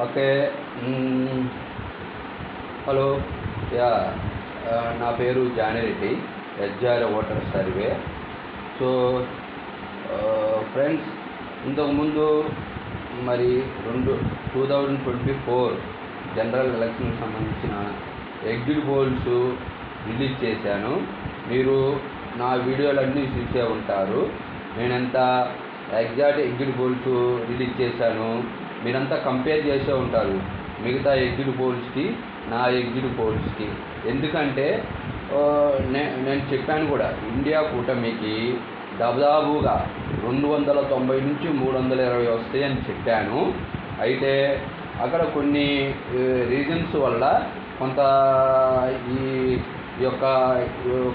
Okay. Hello. Yeah నా పేరు జానిరెడ్డి, ఎస్జార్ voter survey. So friends, ఇంతకుముందు మరి 2024 జనరల్ ఎలక్షన్కి సంబంధించిన ఎగ్జిట్ పోల్స్ రిలీజ్ చేశాను. మీరు నా వీడియోలన్నీ చూసే ఉంటారు. నేనంతా ఎగ్జాక్ట్ ఎగ్జిట్ పోల్స్ రిలీజ్ చేశాను. మీరంతా కంపేర్ చేసే ఉంటారు మిగతా ఎగ్జిట్ పోల్స్కి, నా ఎగ్జిట్ పోల్స్కి. ఎందుకంటే నేను చెప్పాను కూడా, ఇండియా కూటమికి దాదాపుగా 290 నుంచి 320 వస్తాయని చెప్పాను. అయితే అక్కడ కొన్ని రీజన్స్ వల్ల కొంత ఈ యొక్క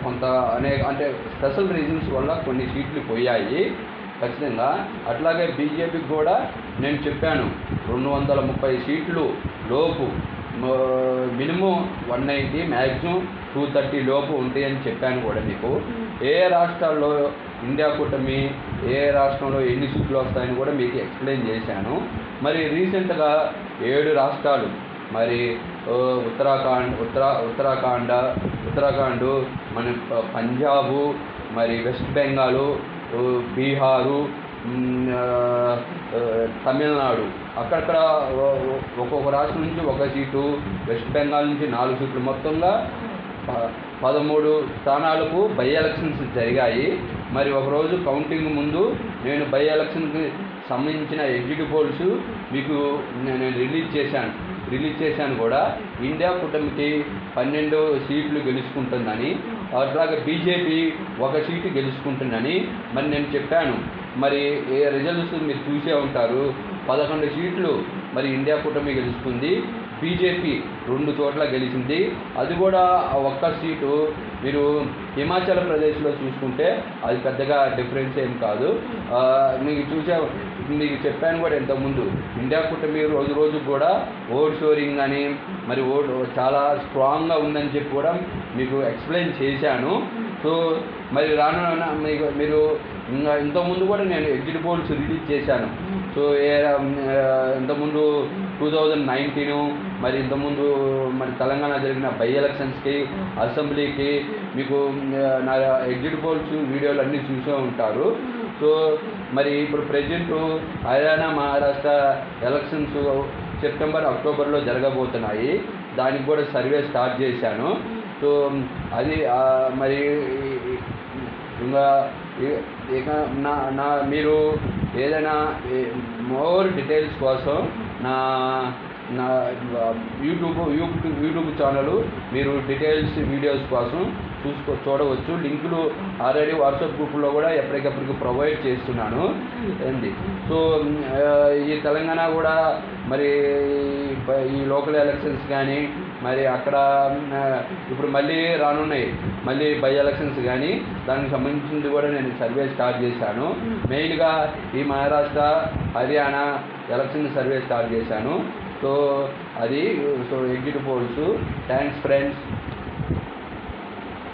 కొంత అంటే స్పెషల్ రీజన్స్ వల్ల కొన్ని సీట్లు పోయాయి ఖచ్చితంగా. అట్లాగే బీజేపీకి కూడా నేను చెప్పాను 230 సీట్లు లోపు, మినిమం 190, మ్యాక్సిమం 230 లోపు ఉంటాయని చెప్పాను కూడా మీకు. ఏ రాష్ట్రాల్లో ఇండియా కూటమి ఏ రాష్ట్రంలో ఎన్ని సీట్లు వస్తాయని కూడా మీకు ఎక్స్ప్లెయిన్ చేశాను. మరి రీసెంట్గా 7 రాష్ట్రాలు, మరి ఉత్తరాఖండ్, మన పంజాబు, మరి వెస్ట్ బెంగాలు, బీహారు, తమిళనాడు, అక్కడక్కడ ఒక్కొక్క రాష్ట్రం నుంచి 1 సీటు, వెస్ట్ బెంగాల్ నుంచి 4 సీట్లు, మొత్తంగా 13 స్థానాలకు బై ఎలక్షన్స్ జరిగాయి. మరి ఒకరోజు కౌంటింగ్ ముందు నేను బై ఎలక్షన్కి సంబంధించిన ఎగ్జిట్ పోల్స్ మీకు నేను రిలీజ్ చేశాను కూడా. ఇండియా కూటమికి 12 సీట్లు గెలుచుకుంటుందని, అట్లాగే బీజేపీ 1 సీటు గెలుచుకుంటుందని మరి నేను చెప్పాను. మరి ఏ రిజల్ట్స్ మీరు చూసే ఉంటారు. 11 సీట్లు మరి ఇండియా కూటమి గెలుచుకుంది, బీజేపీ 2 చోట్ల గెలిచింది. అది కూడా 1 సీటు మీరు హిమాచల్ ప్రదేశ్లో చూసుకుంటే అది పెద్దగా డిఫరెన్స్ ఏం కాదు. మీకు చెప్పాను కూడా ఇంతకుముందు, ఇండియా కూటమి రోజు కూడా ఓట్ షోరింగ్ అని మరి చాలా స్ట్రాంగ్గా ఉందని చెప్పి కూడా మీకు ఎక్స్ప్లెయిన్ చేశాను. సో మరి మీరు ఇంతకుముందు కూడా నేను ఎగ్జిట్ పోల్స్ రిలీజ్ చేశాను. సో ఇంతకుముందు 2019, మరి ఇంతకుముందు మరి తెలంగాణ జరిగిన బై ఎలక్షన్స్కి, అసెంబ్లీకి మీకు నా ఎగ్జిట్ పోల్స్ వీడియోలు అన్నీ చూసే ఉంటారు. సో మరి ఇప్పుడు present Haryana, Maharashtra elections September, అక్టోబర్లో జరగబోతున్నాయి. దానికి కూడా సర్వే స్టార్ట్ చేశాను. సో అది మరి ఇంకా ఇక మీరు ఏదైనా మోర్ డీటెయిల్స్ కోసం నా యూట్యూబ్ ఛానల్ మీరు డీటెయిల్స్ వీడియోస్ కోసం చూడవచ్చు. లింకులు ఆల్రెడీ వాట్సాప్ గ్రూప్లో కూడా ఎప్పటికప్పటికి ప్రొవైడ్ చేస్తున్నాను అండి. సో ఈ తెలంగాణ కూడా మరి ఈ లోకల్ ఎలక్షన్స్ కానీ, మరి అక్కడ ఇప్పుడు మళ్ళీ రానున్నాయి మళ్ళీ బై ఎలక్షన్స్ కానీ, దానికి సంబంధించింది కూడా నేను సర్వే స్టార్ట్ చేశాను. మెయిన్గా ఈ Maharashtra, Haryana election survey start చేశాను. సో అది ఎగ్జిట్ పోల్స్. Thanks friends.